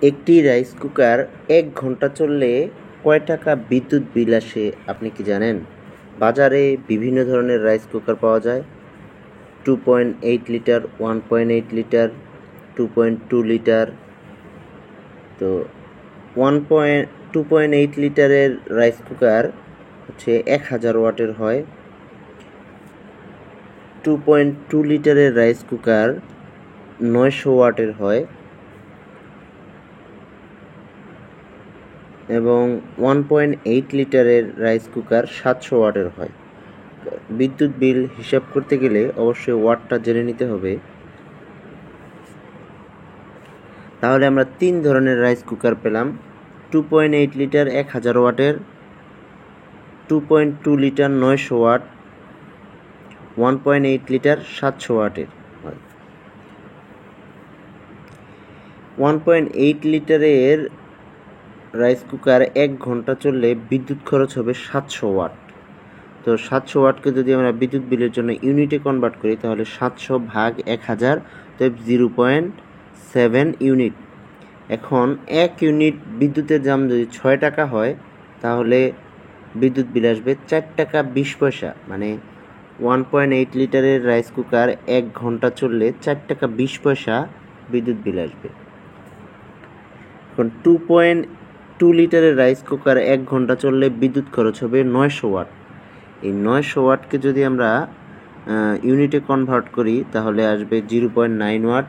একটি rice cooker ১ ঘন্টা চললে কয় টাকা বিদ্যুৎ বিল আসে আপনি কি জানেন? বাজারে বিভিন্ন ধরনের রাইস কুকার পাওয়া যায়। 2.8 লিটার, 1.8 লিটার, 2.2 লিটার। তো 2.8 লিটারের রাইস কুকার হচ্ছে 1000 ওয়াটের হয়। 2.2 লিটারের রাইস কুকার 900 ওয়াটের হয় এবং 1.8 লিটারের রাইস কুকার 700 ওয়াটের হয়। বিদ্যুৎ বিল হিসাব করতে গেলে অবশ্যই ওয়াটটা জেনে নিতে হবে। তাহলে আমরা 3 ধরনের রাইস কুকার পেলাম। 2.8 লিটার 1000 ওয়াটের, 2.2 লিটার 900 ওয়াট, 1.8 লিটার 700 ওয়াটের হয়। 1.8 লিটারের রাইস কুকার 1 ঘন্টা চললে বিদ্যুৎ খরচ হবে 700 ওয়াট। তো 700 ওয়াটকে যদি আমরা বিদ্যুৎ বিলের জন্য ইউনিটে কনভার্ট করি তাহলে 700 ভাগ 1000, তো 0.7 ইউনিট। এখন 1 ইউনিট বিদ্যুতের দাম যদি 6 টাকা হয় তাহলে বিদ্যুৎ বিল আসবে 4 টাকা 20 পয়সা। মানে 1.8 লিটারের রাইস কুকার 1 ঘন্টা চললে 4 টাকা 20 পয়সা বিদ্যুৎ বিল আসবে। এখন 2.2 লিটারের রাইস কুকার 1 ঘন্টা চললে বিদ্যুৎ খরচ হবে 900 ওয়াট। এই 900 ওয়াটকে যদি আমরা ইউনিটে কনভার্ট করি তাহলে আসবে 0.9 ওয়াট।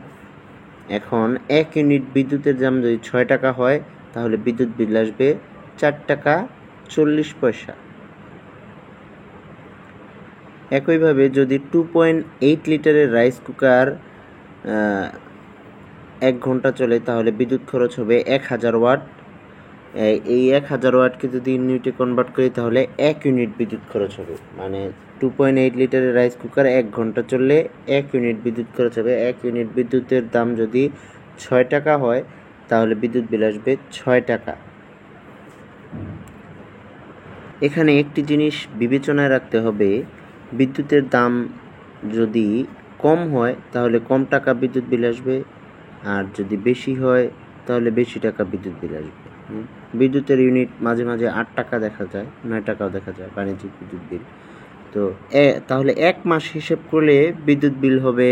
এখন 1 ইউনিট বিদ্যুতের দাম যদি 6 টাকা হয় তাহলে বিদ্যুৎ বিল আসবে 4 টাকা 40 পয়সা। একইভাবে যদি 2.8 লিটারের রাইস কুকার 1 ঘন্টা চলে তাহলে বিদ্যুৎ খরচ হবে 1000 ওয়াট। এই 1000 ওয়াটকে যদি ইউনিটে কনভার্ট করি তাহলে 1 ইউনিট বিদ্যুৎ খরচ হবে। মানে 2.8 লিটারের রাইস কুকার 1 ঘন্টা চললে 1 ইউনিট বিদ্যুৎ খরচ হবে। 1 ইউনিট বিদ্যুতের দাম যদি 6 টাকা হয় তাহলে বিদ্যুৎ বিল আসবে 6 টাকা। এখানে একটি জিনিস বিবেচনায় রাখতে হবে, বিদ্যুতের দাম যদি কম হয় তাহলে কম টাকা বিদ্যুৎ বিল আসবে, আর যদি বেশি হয় তাহলে বেশি টাকা বিদ্যুৎ বিল আসবে। বিদ্যুতের ইউনিট মাঝে মাঝে 8 টাকা দেখা যায়, 9 টাকাও দেখা যায় বাণিজ্যিক বিদ্যুৎ বিল। তো তাহলে 1 মাস হিসেব করলে বিদ্যুৎ বিল হবে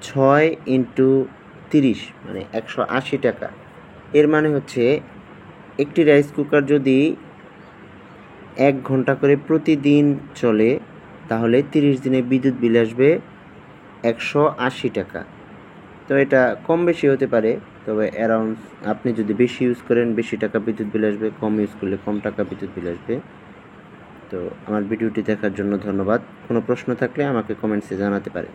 6 × 30 মানে 180 টাকা। এর মানে হচ্ছে একটি রাইস কুকার যদি 1 ঘন্টা করে প্রতিদিন চলে তাহলে 30 দিনে বিদ্যুৎ বিল আসবে 180 টাকা। তো এটা কম বেশি হতে পারে, তবে অ্যারাউন্ড আপনি যদি বেশি ইউজ করেন বেশি টাকা বিদ্যুৎ বিল আসবে, কম ইউজ করলে কম টাকা বিদ্যুৎ বিল আসবে। তো আমার ভিডিওটি দেখার জন্য ধন্যবাদ। কোনো প্রশ্ন থাকলে আমাকে কমেন্টসে জানাতে পারেন।